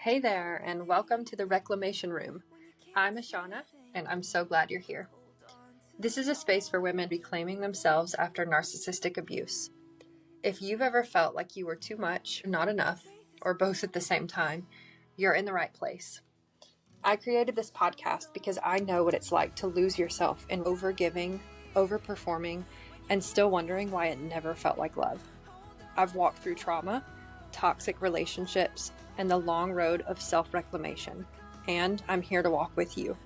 Hey there, and welcome to the Reclamation Room. I'm Ashana, and I'm so glad you're here. This is a space for women reclaiming themselves after narcissistic abuse. If you've ever felt like you were too much, not enough, or both at the same time, you're in the right place. I created this podcast because I know what it's like to lose yourself in overgiving, overperforming, and still wondering why it never felt like love. I've walked through trauma, toxic relationships, and the long road of self-reclamation, and I'm here to walk with you.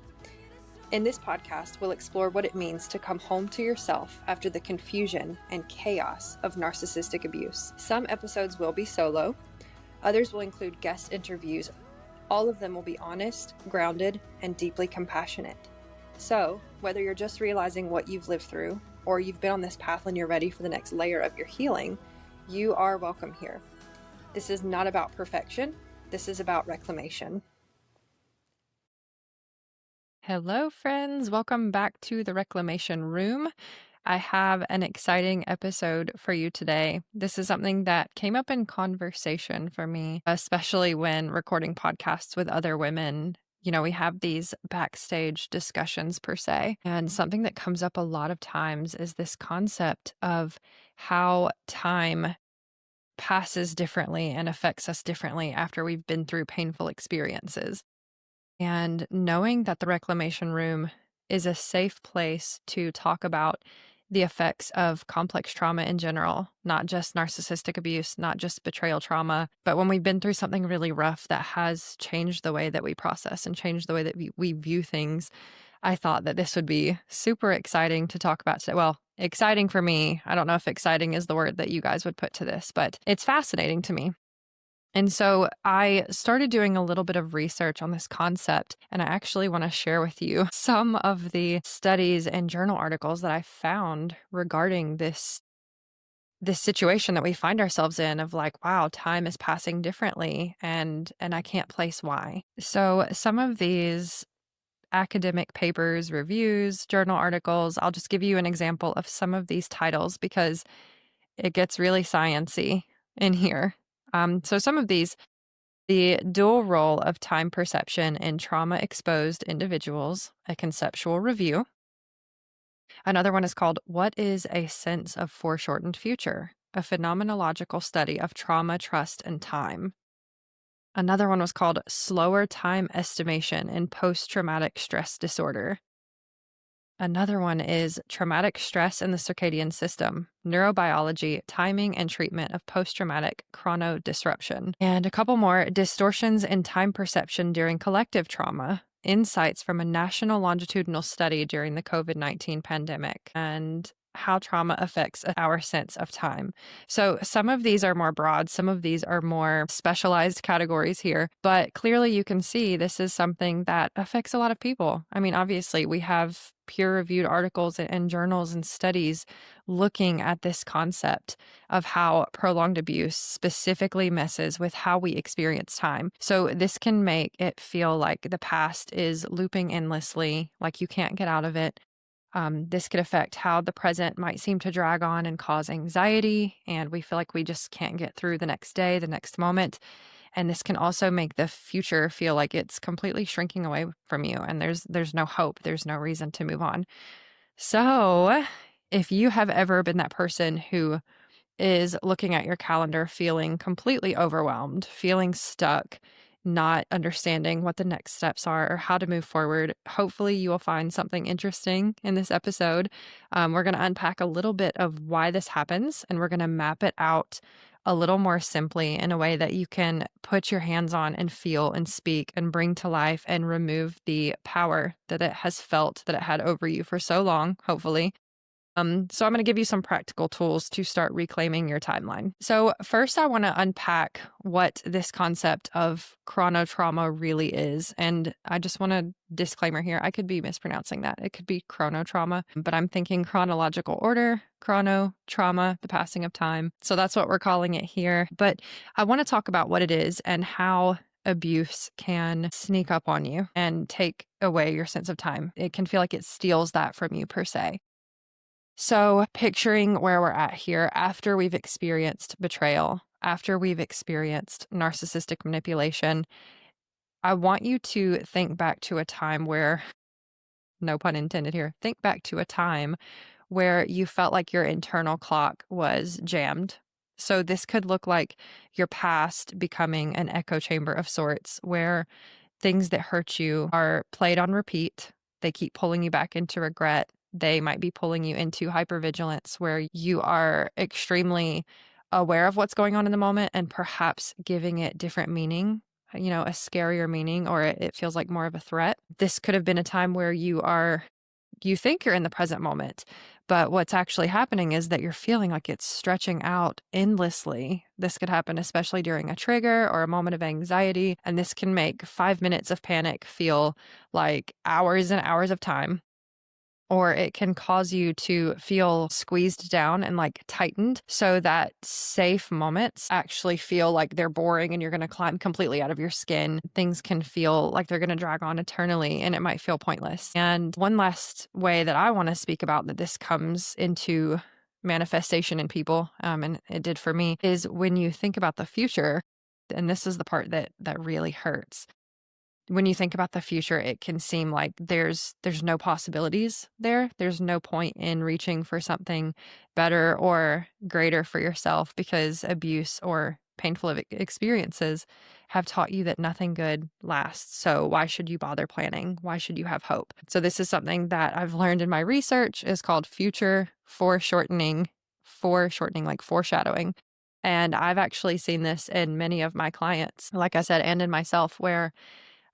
In this podcast, we'll explore what it means to come home to yourself after the confusion and chaos of narcissistic abuse. Some episodes will be solo, others will include guest interviews. All of them will be honest, grounded, and deeply compassionate. So, whether you're just realizing what you've lived through, or you've been on this path and you're ready for the next layer of your healing, you are welcome here. This is not about perfection. This is about reclamation. Hello, friends. Welcome back to the Reclamation Room. I have an exciting episode for you today. This is something that came up in conversation for me, especially when recording podcasts with other women. You know, we have these backstage discussions per se, and something that comes up a lot of times is this concept of how time passes differently and affects us differently after we've been through painful experiences. And knowing that the Reclamation Room is a safe place to talk about the effects of complex trauma in general, not just narcissistic abuse, not just betrayal trauma, but when we've been through something really rough that has changed the way that we process and changed the way that we view things, I thought that this would be super exciting to talk about today. Well, exciting for me. I don't know if exciting is the word that you guys would put to this, but it's fascinating to me. And so I started doing a little bit of research on this concept, and I actually want to share with you some of the studies and journal articles that I found regarding this situation that we find ourselves in of like, wow, time is passing differently and I can't place why. So some of these academic papers, reviews, journal articles. I'll just give you an example of some of these titles because it gets really science-y in here. So some of these, the dual role of time perception in trauma-exposed individuals, a conceptual review. Another one is called What is a Sense of Foreshortened Future? A phenomenological study of trauma, trust, and time. Another one was called Slower Time Estimation in Post-Traumatic Stress Disorder. Another one is Traumatic Stress in the Circadian System, Neurobiology, Timing and Treatment of Post-Traumatic Chronodisruption. And a couple more, Distortions in Time Perception During Collective Trauma, Insights from a National Longitudinal Study During the COVID-19 Pandemic, and How Trauma Affects Our Sense of Time. So some of these are more broad, some of these are more specialized categories here, but clearly you can see this is something that affects a lot of people. I mean, obviously we have peer-reviewed articles and journals and studies looking at this concept of how prolonged abuse specifically messes with how we experience time. So this can make it feel like the past is looping endlessly, like you can't get out of it. This could affect how the present might seem to drag on and cause anxiety, and we feel like we just can't get through the next day, the next moment. And this can also make the future feel like it's completely shrinking away from you, and there's no hope, there's no reason to move on. So, if you have ever been that person who is looking at your calendar feeling completely overwhelmed, feeling stuck, not understanding what the next steps are or how to move forward, hopefully you will find something interesting in this episode. We're going to unpack a little bit of why this happens, and we're going to map it out a little more simply in a way that you can put your hands on and feel and speak and bring to life and remove the power that it has felt that it had over you for so long, hopefully. So I'm going to give you some practical tools to start reclaiming your timeline. So first, I want to unpack what this concept of chronotrauma really is. And I just want a disclaimer here. I could be mispronouncing that. It could be chronotrauma, but I'm thinking chronological order, chronotrauma, the passing of time. So that's what we're calling it here. But I want to talk about what it is and how abuse can sneak up on you and take away your sense of time. It can feel like it steals that from you per se. So picturing where we're at here after we've experienced betrayal, after we've experienced narcissistic manipulation, I want you to think back to a time where, no pun intended here, think back to a time where you felt like your internal clock was jammed. So this could look like your past becoming an echo chamber of sorts, where things that hurt you are played on repeat. They keep pulling you back into regret. They might be pulling you into hypervigilance, where you are extremely aware of what's going on in the moment and perhaps giving it different meaning, a scarier meaning, or it feels like more of a threat. This could have been a time where you think you're in the present moment, but what's actually happening is that you're feeling like it's stretching out endlessly. This could happen especially during a trigger or a moment of anxiety, and this can make 5 minutes of panic feel like hours and hours of time. Or it can cause you to feel squeezed down and like tightened so that safe moments actually feel like they're boring and you're going to climb completely out of your skin. Things can feel like they're going to drag on eternally and it might feel pointless. And one last way that I want to speak about that this comes into manifestation in people, and it did for me, is when you think about the future. And this is the part that really hurts. When you think about the future, it can seem like there's no possibilities there. There's no point in reaching for something better or greater for yourself because abuse or painful experiences have taught you that nothing good lasts. So why should you bother planning? Why should you have hope? So this is something that I've learned in my research is called future foreshortening like foreshadowing. And I've actually seen this in many of my clients, like I said, and in myself, where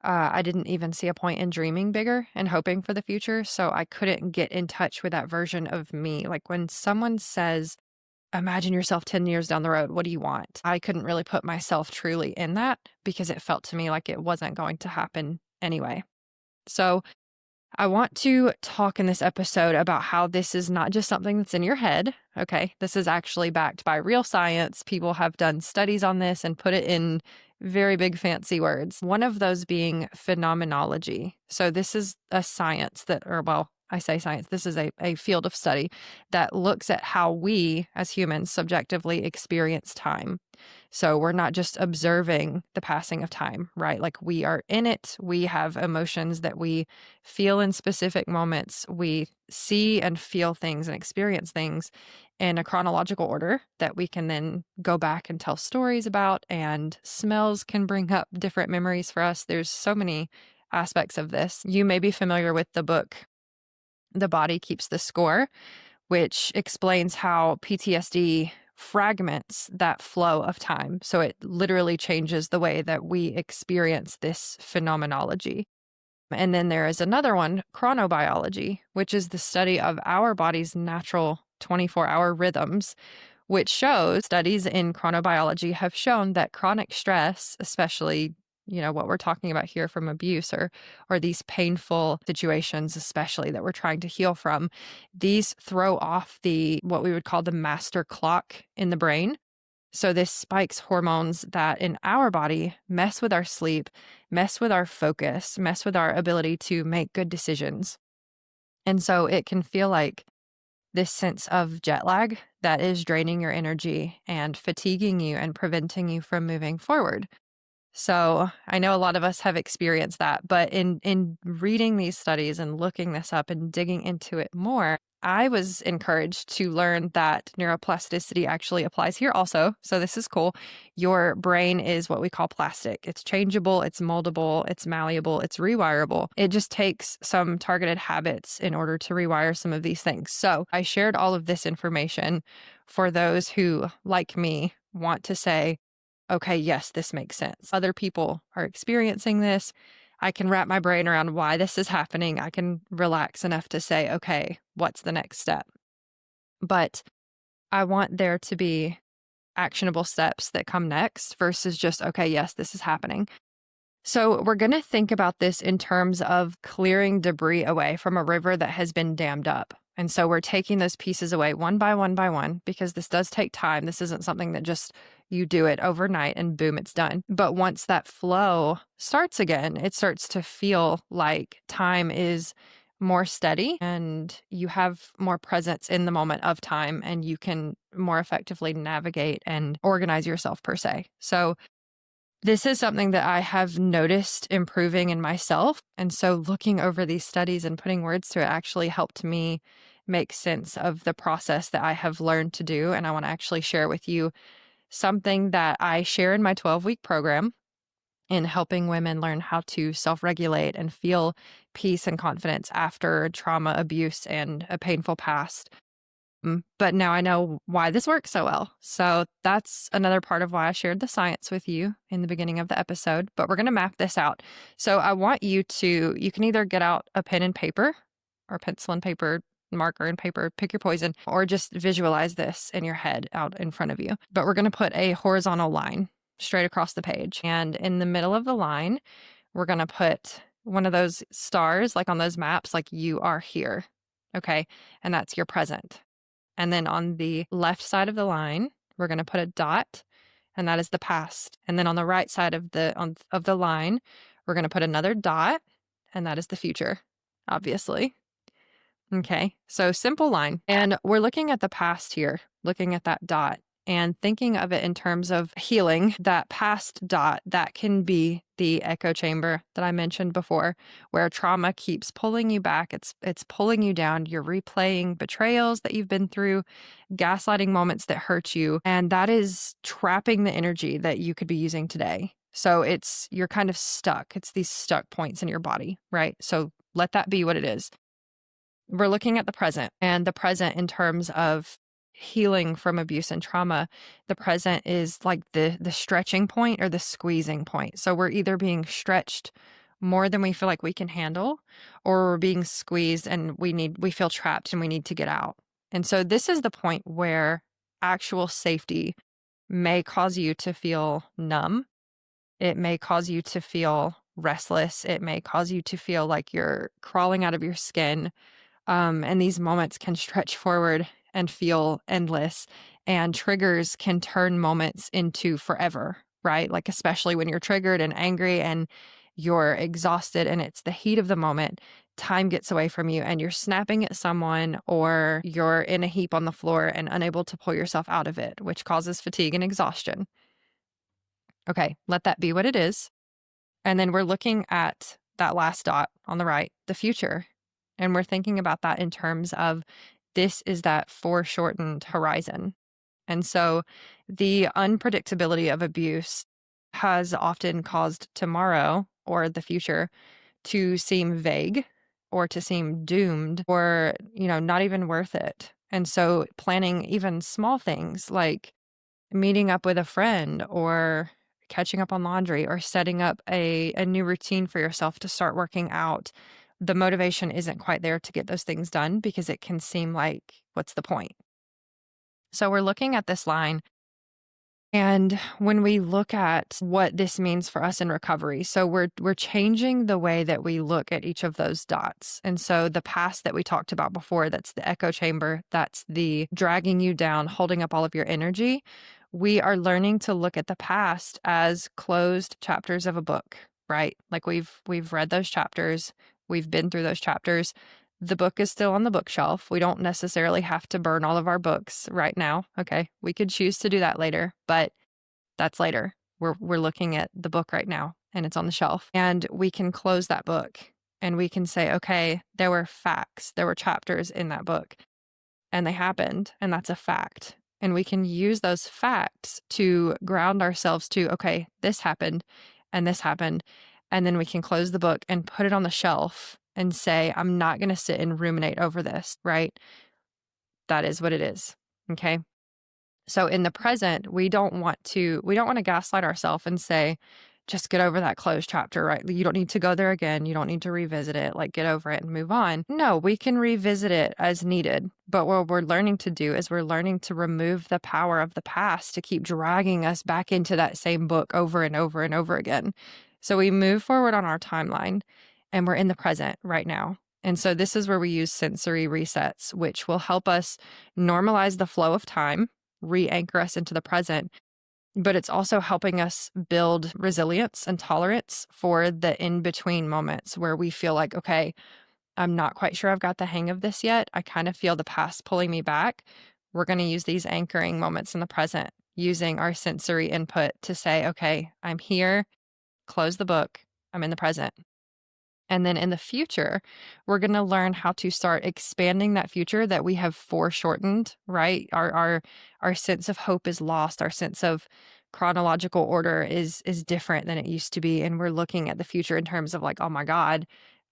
I didn't even see a point in dreaming bigger and hoping for the future. So I couldn't get in touch with that version of me. Like when someone says, imagine yourself 10 years down the road, what do you want? I couldn't really put myself truly in that because it felt to me like it wasn't going to happen anyway. So I want to talk in this episode about how this is not just something that's in your head. Okay. This is actually backed by real science. People have done studies on this and put it in very big fancy words. One of those being phenomenology. So this is a science I say science, this is a field of study that looks at how we as humans subjectively experience time. So we're not just observing the passing of time, right? Like we are in it. We have emotions that we feel in specific moments. We see and feel things and experience things in a chronological order that we can then go back and tell stories about, and smells can bring up different memories for us. There's so many aspects of this. You may be familiar with the book, The Body Keeps the Score, which explains how PTSD fragments that flow of time. So it literally changes the way that we experience this phenomenology. And then there is another one, chronobiology, which is the study of our body's natural 24-hour rhythms, which shows studies in chronobiology have shown that chronic stress, especially what we're talking about here from abuse or these painful situations, especially that we're trying to heal from, these throw off what we would call the master clock in the brain. So this spikes hormones that in our body mess with our sleep, mess with our focus, mess with our ability to make good decisions. And so it can feel like this sense of jet lag that is draining your energy and fatiguing you and preventing you from moving forward. So I know a lot of us have experienced that, but in reading these studies and looking this up and digging into it more, I was encouraged to learn that neuroplasticity actually applies here also. So this is cool. Your brain is what we call plastic. It's changeable, it's moldable, it's malleable, it's rewirable. It just takes some targeted habits in order to rewire some of these things. So I shared all of this information for those who, like me, want to say, okay, yes, this makes sense. Other people are experiencing this. I can wrap my brain around why this is happening. I can relax enough to say, okay, what's the next step? But I want there to be actionable steps that come next versus just, okay, yes, this is happening. So we're going to think about this in terms of clearing debris away from a river that has been dammed up. And so we're taking those pieces away one by one, because this does take time. This isn't something that just you do it overnight and boom, it's done. But once that flow starts again, it starts to feel like time is more steady and you have more presence in the moment of time and you can more effectively navigate and organize yourself per se. So This is something that I have noticed improving in myself. And so looking over these studies and putting words to it actually helped me make sense of the process that I have learned to do. And I want to actually share with you something that I share in my 12-week program in helping women learn how to self-regulate and feel peace and confidence after trauma, abuse, and a painful past. But now I know why this works so well. So that's another part of why I shared the science with you in the beginning of the episode. But we're going to map this out. So I want you can either get out a pen and paper or pencil and paper, marker and paper, pick your poison, or just visualize this in your head out in front of you. But we're going to put a horizontal line straight across the page. And in the middle of the line, we're going to put one of those stars, like on those maps, like you are here. Okay. And that's your present. And then on the left side of the line, we're going to put a dot, and that is the past. And then on the right side of the line, we're going to put another dot, and that is the future, obviously. Okay, so simple line. And we're looking at the past here, looking at that dot and thinking of it in terms of healing. That past dot, that can be the echo chamber that I mentioned before, where trauma keeps pulling you back. It's pulling you down. You're replaying betrayals that you've been through, gaslighting moments that hurt you, and that is trapping the energy that you could be using today. So you're kind of stuck. It's these stuck points in your body, right? So let that be what it is. We're looking at the present, and the present in terms of healing from abuse and trauma. The present is like the stretching point or the squeezing point. So we're either being stretched more than we feel like we can handle, or we're being squeezed and we feel trapped and we need to get out. And so this is the point where actual safety may cause you to feel numb. It may cause you to feel restless. It may cause you to feel like you're crawling out of your skin. And these moments can stretch forward and feel endless, and triggers can turn moments into forever, right? Like, especially when you're triggered and angry and you're exhausted and it's the heat of the moment, time gets away from you and you're snapping at someone, or you're in a heap on the floor and unable to pull yourself out of it, which causes fatigue and exhaustion. Okay, let that be what it is. And then we're looking at that last dot on the right, the future. And we're thinking about that in terms of this is that foreshortened horizon. And so the unpredictability of abuse has often caused tomorrow or the future to seem vague or to seem doomed or, not even worth it. And so planning even small things like meeting up with a friend or catching up on laundry or setting up a new routine for yourself to start working out, the motivation isn't quite there to get those things done because it can seem like, what's the point? So we're looking at this line. And when we look at what this means for us in recovery, so we're changing the way that we look at each of those dots. And so the past that we talked about before, that's the echo chamber, that's the dragging you down, holding up all of your energy. We are learning to look at the past as closed chapters of a book, right? Like we've read those chapters, we've been through those chapters. The book is still on the bookshelf. We don't necessarily have to burn all of our books right now. Okay. We could choose to do that later, but that's later. We're looking at the book right now and it's on the shelf. And we can close that book and we can say, okay, there were facts, there were chapters in that book and they happened, and that's a fact. And we can use those facts to ground ourselves to, okay, this happened and this happened. And then we can close the book and put it on the shelf and say, I'm not going to sit and ruminate over this, right? That is what it is. Okay. So in the present, we don't want to gaslight ourselves and say, just get over that closed chapter, right? You don't need to go there again. You don't need to revisit it, like get over it and move on. No, we can revisit it as needed. But what we're learning to do is we're learning to remove the power of the past to keep dragging us back into that same book over and over and over again. So we move forward on our timeline and we're in the present right now. And so this is where we use sensory resets, which will help us normalize the flow of time, re-anchor us into the present, but it's also helping us build resilience and tolerance for the in-between moments where we feel like, okay, I'm not quite sure I've got the hang of this yet. I kind of feel the past pulling me back. We're going to use these anchoring moments in the present. using our sensory input to say, okay, I'm here, close the book, I'm in the present. And then in the future, we're going to learn how to start expanding that future that we have foreshortened, right? Our sense of hope is lost. Our sense of chronological order is different than it used to be. And we're looking at the future in terms of like, oh my God,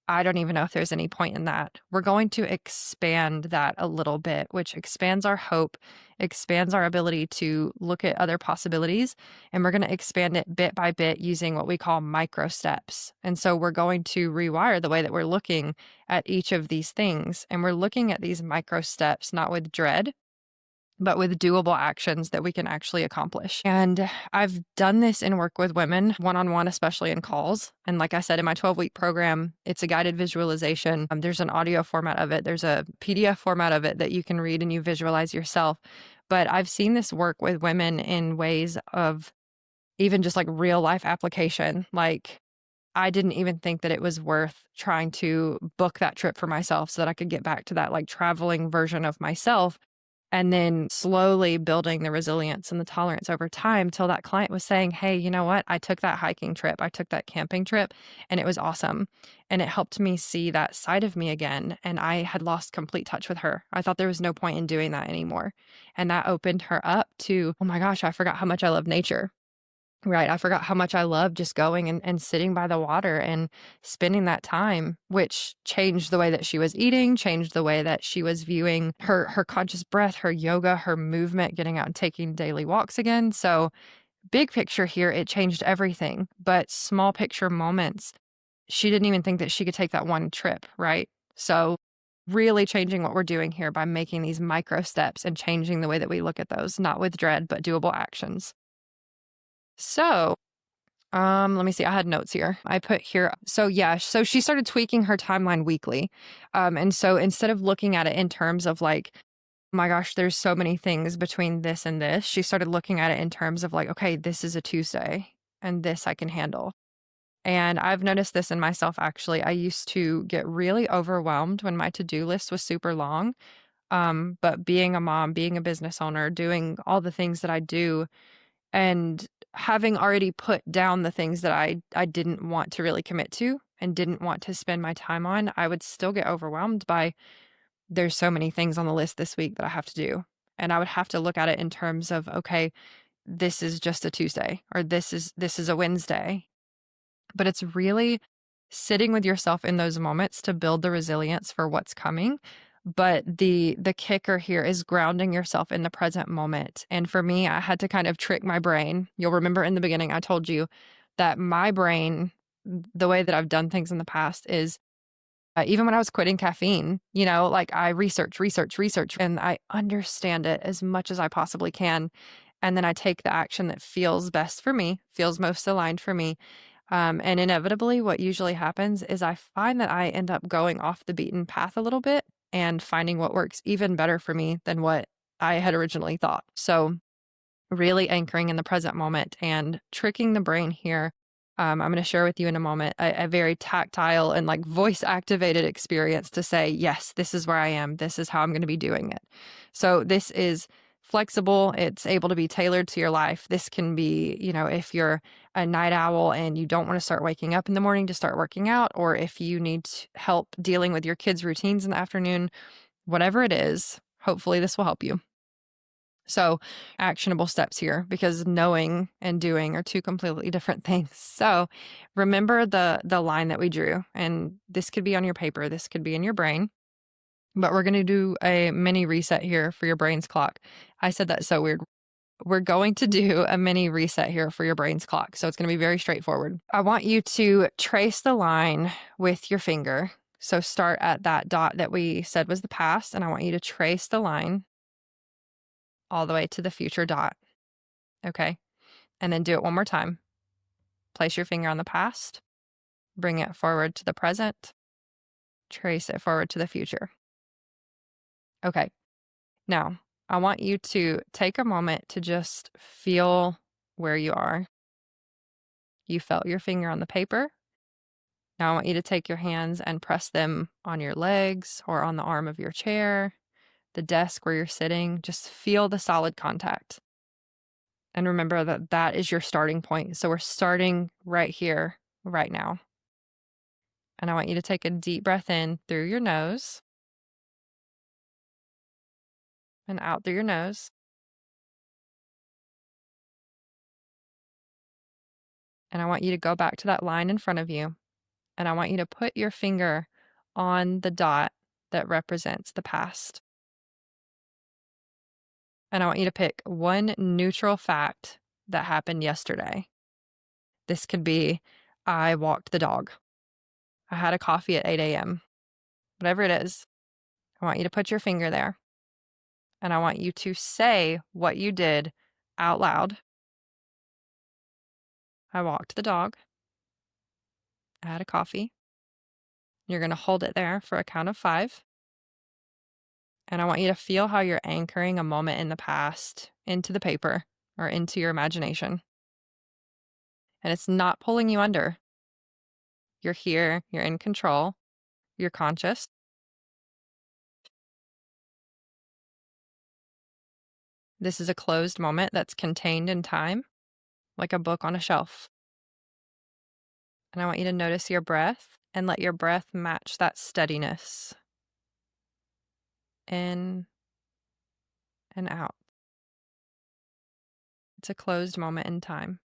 I don't even know if there's any point in that. We're going to expand that a little bit, which expands our hope, expands our ability to look at other possibilities. And we're going to expand it bit by bit using what we call micro steps. And so we're going to rewire the way that we're looking at each of these things. And we're looking at these micro steps, not with dread, but with doable actions that we can actually accomplish. And I've done this in work with women, one-on-one, especially in calls. And like I said, in my 12-week program, it's a guided visualization. There's an audio format of it. There's a PDF format of it that you can read and you visualize yourself. But I've seen this work with women in ways of even just like real life application. Like I didn't even think that it was worth trying to book that trip for myself so that I could get back to that like traveling version of myself. And then slowly building the resilience and the tolerance over time till that client was saying, hey, you know what? I took that hiking trip. I took that camping trip and it was awesome. And it helped me see that side of me again. And I had lost complete touch with her. I thought there was no point in doing that anymore. And that opened her up to, oh my gosh, I forgot how much I love nature. Right. I forgot how much I love just going and sitting by the water and spending that time, which changed the way that she was eating, changed the way that she was viewing her conscious breath, her yoga, her movement, getting out and taking daily walks again. So big picture here, it changed everything. But small picture moments, she didn't even think that she could take that one trip. Right. So really changing what we're doing here by making these micro steps and changing the way that we look at those, not with dread, but doable actions. So let me see. I had notes here. I put here. So yeah, so she started tweaking her timeline weekly. And so instead of looking at it in terms of like, oh my gosh, there's so many things between this and this, she started looking at it in terms of like, okay, this is a Tuesday and this I can handle. And I've noticed this in myself actually. I used to get really overwhelmed when my to-do list was super long. But being a mom, being a business owner, doing all the things that I do, and having already put down the things that I didn't want to really commit to and didn't want to spend my time on, I would still get overwhelmed by there's so many things on the list this week that I have to do. And I would have to look at it in terms of, okay, this is just a Tuesday or this is a Wednesday. But it's really sitting with yourself in those moments to build the resilience for what's coming. But the kicker here is grounding yourself in the present moment. And for me, I had to kind of trick my brain. You'll remember in the beginning, I told you that my brain, the way that I've done things in the past is even when I was quitting caffeine, like I research, and I understand it as much as I possibly can. And then I take the action that feels best for me, feels most aligned for me. And inevitably, what usually happens is I find that I end up going off the beaten path a little bit and finding what works even better for me than what I had originally thought. So, really anchoring in the present moment and tricking the brain here. I'm going to share with you in a moment a very tactile and like voice activated experience to say, yes, this is where I am. This is how I'm going to be doing it. So, this is flexible. It's able to be tailored to your life. This can be, if you're a night owl and you don't want to start waking up in the morning to start working out, or if you need help dealing with your kids' routines in the afternoon, whatever it is, hopefully this will help you. So, actionable steps here because knowing and doing are two completely different things. So, remember the line that we drew, and this could be on your paper, this could be in your brain. But we're going to do a mini reset here for your brain's clock. I said that so weird. We're going to do a mini reset here for your brain's clock. So it's going to be very straightforward. I want you to trace the line with your finger. So start at that dot that we said was the past, and I want you to trace the line all the way to the future dot. Okay? And then do it one more time. Place your finger on the past, bring it forward to the present, trace it forward to the future. Okay. Now, I want you to take a moment to just feel where you are. You felt your finger on the paper. Now I want you to take your hands and press them on your legs or on the arm of your chair, the desk where you're sitting. Just feel the solid contact. And remember that that is your starting point. So we're starting right here, right now. And I want you to take a deep breath in through your nose and out through your nose. And I want you to go back to that line in front of you. And I want you to put your finger on the dot that represents the past. And I want you to pick one neutral fact that happened yesterday. This could be, I walked the dog. I had a coffee at 8 a.m. Whatever it is, I want you to put your finger there. And I want you to say what you did out loud. I walked the dog. I had a coffee. You're going to hold it there for a count of 5. And I want you to feel how you're anchoring a moment in the past into the paper or into your imagination. And it's not pulling you under. You're here, you're in control, you're conscious. This is a closed moment that's contained in time, like a book on a shelf. And I want you to notice your breath and let your breath match that steadiness. In and out. It's a closed moment in time.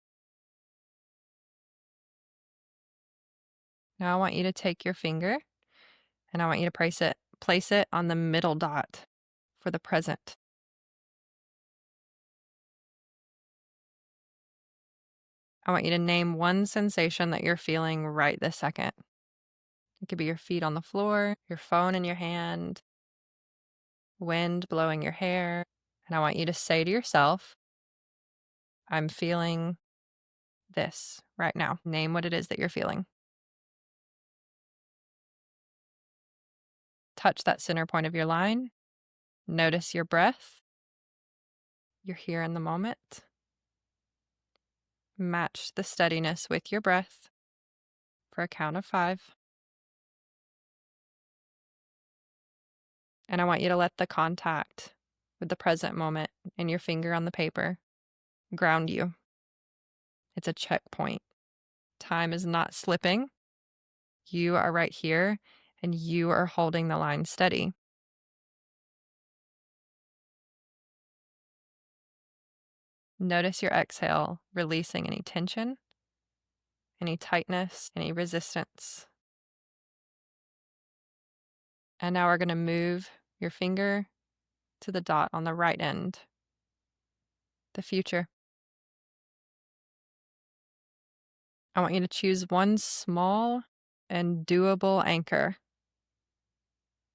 Now I want you to take your finger and I want you to place it on the middle dot for the present. I want you to name one sensation that you're feeling right this second. It could be your feet on the floor, your phone in your hand, wind blowing your hair. And I want you to say to yourself, I'm feeling this right now. Name what it is that you're feeling. Touch that center point of your line. Notice your breath. You're here in the moment. Match the steadiness with your breath for a count of 5. And I want you to let the contact with the present moment and your finger on the paper ground you. It's a checkpoint. Time is not slipping. You are right here and you are holding the line steady. Notice your exhale, releasing any tension, any tightness, any resistance. And now we're going to move your finger to the dot on the right end, the future. I want you to choose one small and doable anchor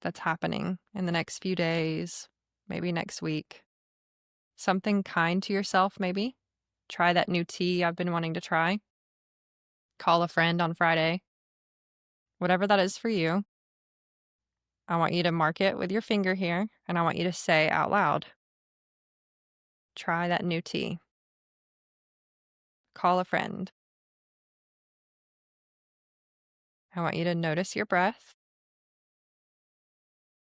that's happening in the next few days, maybe next week. Something kind to yourself, maybe. Try that new tea I've been wanting to try. Call a friend on Friday. Whatever that is for you, I want you to mark it with your finger here, and I want you to say out loud, try that new tea. Call a friend. I want you to notice your breath,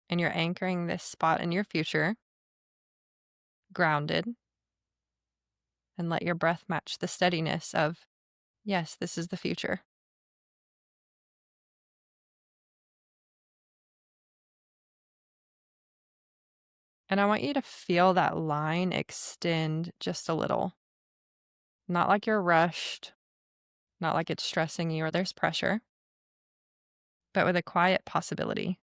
and you're anchoring this spot in your future, grounded, and let your breath match the steadiness of, yes, this is the future. And I want you to feel that line extend just a little. Not like you're rushed, not like it's stressing you or there's pressure, but with a quiet possibility.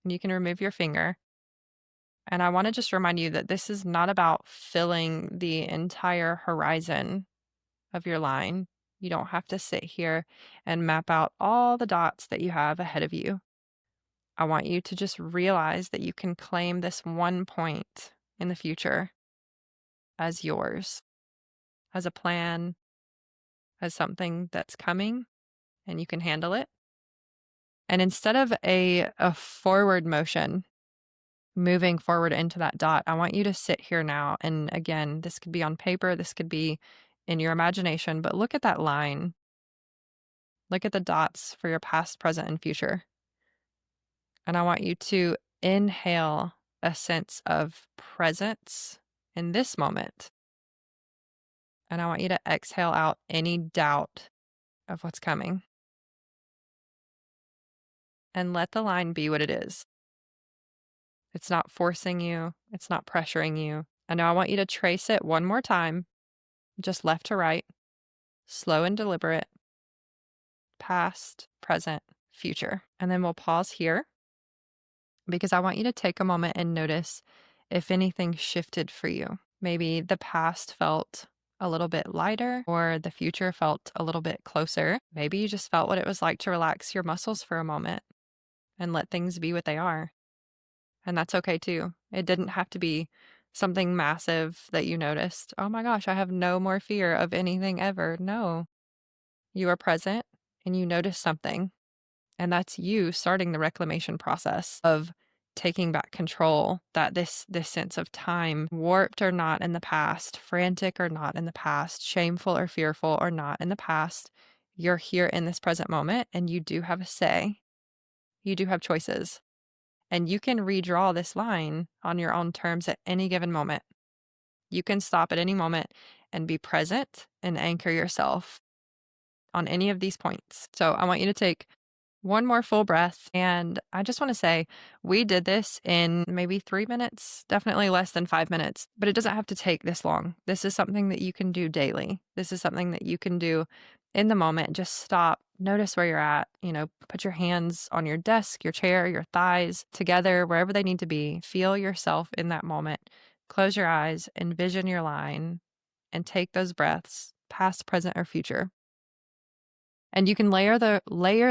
And you can remove your finger. And I want to just remind you that this is not about filling the entire horizon of your line. You don't have to sit here and map out all the dots that you have ahead of you. I want you to just realize that you can claim this one point in the future as yours, as a plan, as something that's coming and you can handle it. And instead of a forward motion, moving forward into that dot, I want you to sit here now. And again, this could be on paper, this could be in your imagination, but look at that line. Look at the dots for your past, present, and future. And I want you to inhale a sense of presence in this moment. And I want you to exhale out any doubt of what's coming and let the line be what it is. It's not forcing you, it's not pressuring you. And now I want you to trace it one more time, just left to right, slow and deliberate, past, present, future. And then we'll pause here because I want you to take a moment and notice if anything shifted for you. Maybe the past felt a little bit lighter or the future felt a little bit closer. Maybe you just felt what it was like to relax your muscles for a moment and let things be what they are. And that's okay too. It didn't have to be something massive that you noticed. Oh my gosh, I have no more fear of anything ever. No, you are present and you notice something. And that's you starting the reclamation process of taking back control, that this sense of time, warped or not in the past, frantic or not in the past, shameful or fearful or not in the past. You're here in this present moment and you do have a say. You do have choices. And you can redraw this line on your own terms at any given moment. You can stop at any moment and be present and anchor yourself on any of these points. So I want you to take one more full breath. And I just want to say, we did this in maybe 3 minutes, definitely less than 5 minutes, but it doesn't have to take this long. This is something that you can do daily. This is something that you can do in the moment. Just stop, notice where you're at, put your hands on your desk, your chair, your thighs together, wherever they need to be. Feel yourself in that moment. Close your eyes, envision your line, and take those breaths, past, present, or future. And you can layer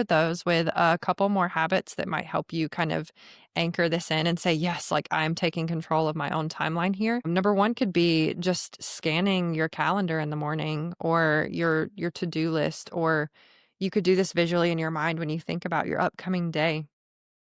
those with a couple more habits that might help you kind of anchor this in and say, yes, like I'm taking control of my own timeline here. Number one could be just scanning your calendar in the morning or your to-do list, or you could do this visually in your mind when you think about your upcoming day.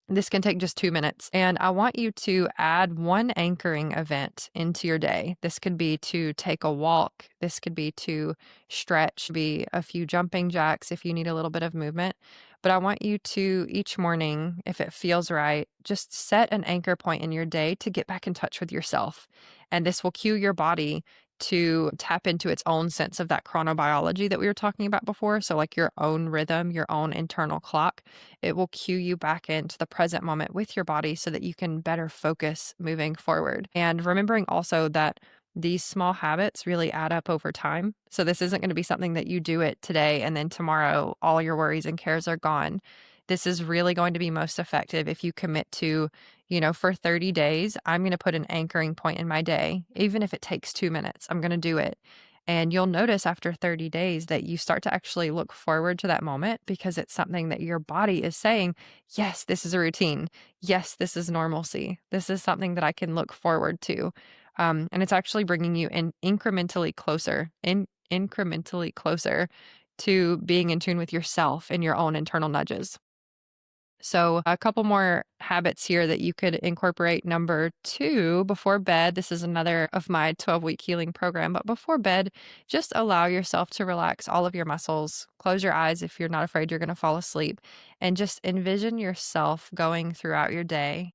This can take just 2 minutes. And I want you to add one anchoring event into your day. This could be to take a walk. This could be to stretch, be a few jumping jacks if you need a little bit of movement. But I want you to each morning, if it feels right, just set an anchor point in your day to get back in touch with yourself. And this will cue your body to tap into its own sense of that chronobiology that we were talking about before. So, like your own rhythm, your own internal clock, it will cue you back into the present moment with your body so that you can better focus moving forward. And remembering also that these small habits really add up over time. So, this isn't going to be something that you do it today and then tomorrow all your worries and cares are gone. This is really going to be most effective if you commit to, for 30 days, I'm going to put an anchoring point in my day. Even if it takes 2 minutes, I'm going to do it. And you'll notice after 30 days that you start to actually look forward to that moment because it's something that your body is saying, yes, this is a routine. Yes, this is normalcy. This is something that I can look forward to. And it's actually bringing you incrementally closer to being in tune with yourself and your own internal nudges. So, a couple more habits here that you could incorporate. Number 2, before bed. This is another of my 12-week healing program. But before bed, just allow yourself to relax all of your muscles. Close your eyes if you're not afraid you're going to fall asleep. And just envision yourself going throughout your day.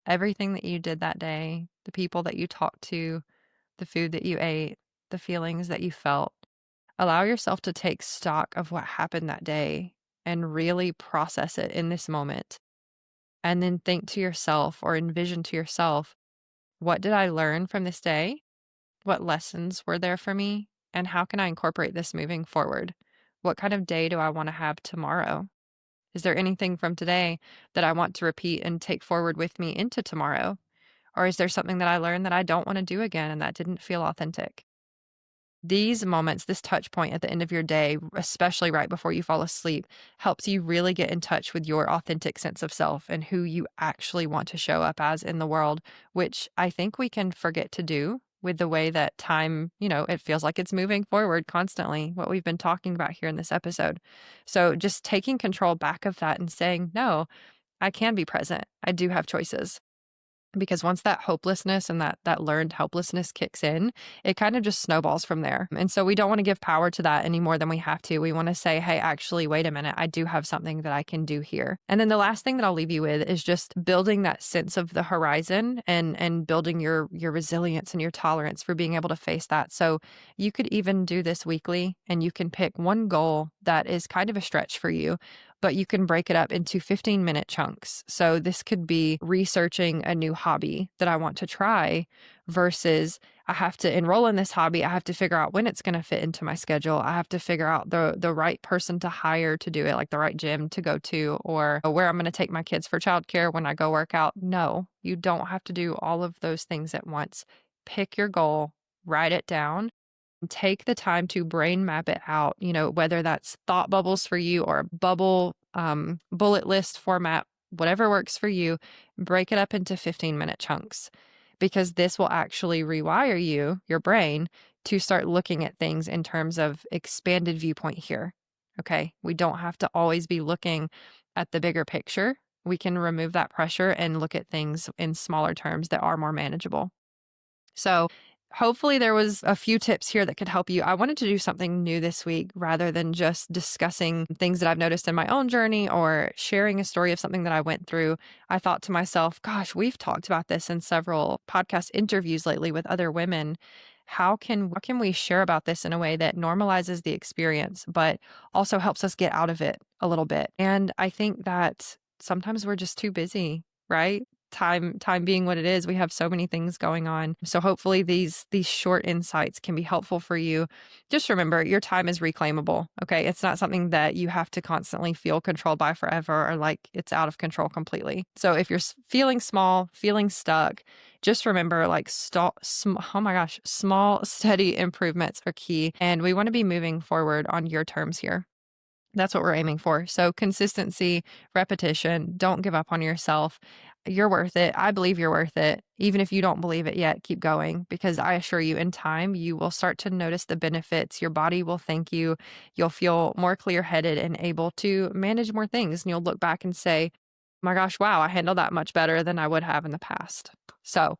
Everything that you did that day, the people that you talked to, the food that you ate, the feelings that you felt. Allow yourself to take stock of what happened that day and really process it in this moment. And then think to yourself or envision to yourself, what did I learn from this day? What lessons were there for me? And how can I incorporate this moving forward? What kind of day do I want to have tomorrow? Is there anything from today that I want to repeat and take forward with me into tomorrow? Or is there something that I learned that I don't want to do again and that didn't feel authentic? These moments, this touch point at the end of your day, especially right before you fall asleep, helps you really get in touch with your authentic sense of self and who you actually want to show up as in the world, which I think we can forget to do with the way that time, it feels like it's moving forward constantly, what we've been talking about here in this episode. So just taking control back of that and saying, no, I can be present. I do have choices. Because once that hopelessness and that learned helplessness kicks in, it kind of just snowballs from there. And so we don't want to give power to that any more than we have to. We want to say, hey, actually, wait a minute, I do have something that I can do here. And then the last thing that I'll leave you with is just building that sense of the horizon and building your resilience and your tolerance for being able to face that. So you could even do this weekly, and you can pick one goal that is kind of a stretch for you, but you can break it up into 15-minute chunks. So this could be researching a new hobby that I want to try versus I have to enroll in this hobby. I have to figure out when it's going to fit into my schedule. I have to figure out the right person to hire to do it, like the right gym to go to, or where I'm going to take my kids for childcare when I go work out. No, you don't have to do all of those things at once. Pick your goal, write it down, take the time to brain map it out, whether that's thought bubbles for you or a bubble bullet list format, whatever works for you. Break it up into 15-minute chunks, because this will actually rewire your brain to start looking at things in terms of expanded viewpoint here. Okay. We don't have to always be looking at the bigger picture. We can remove that pressure and look at things in smaller terms that are more manageable. So hopefully there was a few tips here that could help you. I wanted to do something new this week rather than just discussing things that I've noticed in my own journey or sharing a story of something that I went through. I thought to myself, gosh, we've talked about this in several podcast interviews lately with other women. What can we share about this in a way that normalizes the experience, but also helps us get out of it a little bit? And I think that sometimes we're just too busy, right? Time being what it is, we have so many things going on. So hopefully these short insights can be helpful for you. Just remember, your time is reclaimable. Okay. It's not something that you have to constantly feel controlled by forever, or like it's out of control completely. So if you're feeling small, feeling stuck, just remember, like, small, steady improvements are key. And we want to be moving forward on your terms here. That's what we're aiming for. So consistency, repetition, don't give up on yourself. You're worth it. I believe you're worth it. Even if you don't believe it yet, keep going, because I assure you, in time, you will start to notice the benefits. Your body will thank you. You'll feel more clear-headed and able to manage more things. And you'll look back and say, my gosh, wow, I handled that much better than I would have in the past. So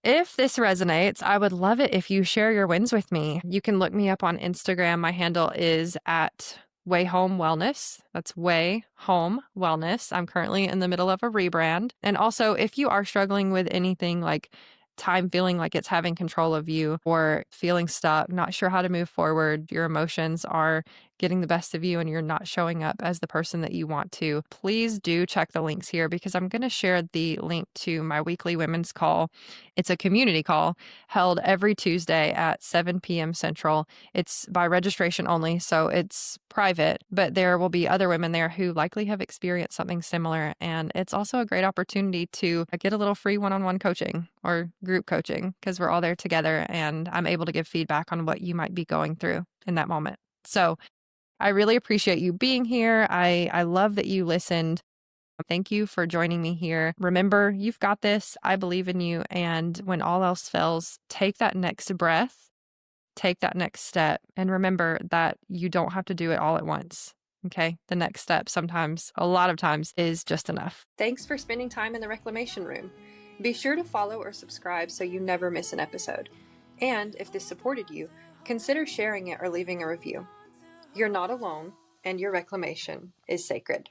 if this resonates, I would love it if you share your wins with me. You can look me up on Instagram. My handle is at Way Home Wellness. That's Way Home Wellness. I'm currently in the middle of a rebrand. And also, if you are struggling with anything like time feeling like it's having control of you, or feeling stuck, not sure how to move forward, your emotions are getting the best of you and you're not showing up as the person that you want to, please do check the links here, because I'm going to share the link to my weekly women's call. It's a community call held every Tuesday at 7 p.m. Central. It's by registration only, so it's private, but there will be other women there who likely have experienced something similar. And it's also a great opportunity to get a little free one-on-one coaching or group coaching, because we're all there together and I'm able to give feedback on what you might be going through in that moment. So I really appreciate you being here. I love that you listened. Thank you for joining me here. Remember, you've got this. I believe in you. And when all else fails, take that next breath, take that next step. And remember that you don't have to do it all at once. Okay. The next step sometimes, a lot of times, is just enough. Thanks for spending time in the Reclamation Room. Be sure to follow or subscribe so you never miss an episode. And if this supported you, consider sharing it or leaving a review. You're not alone, and your reclamation is sacred.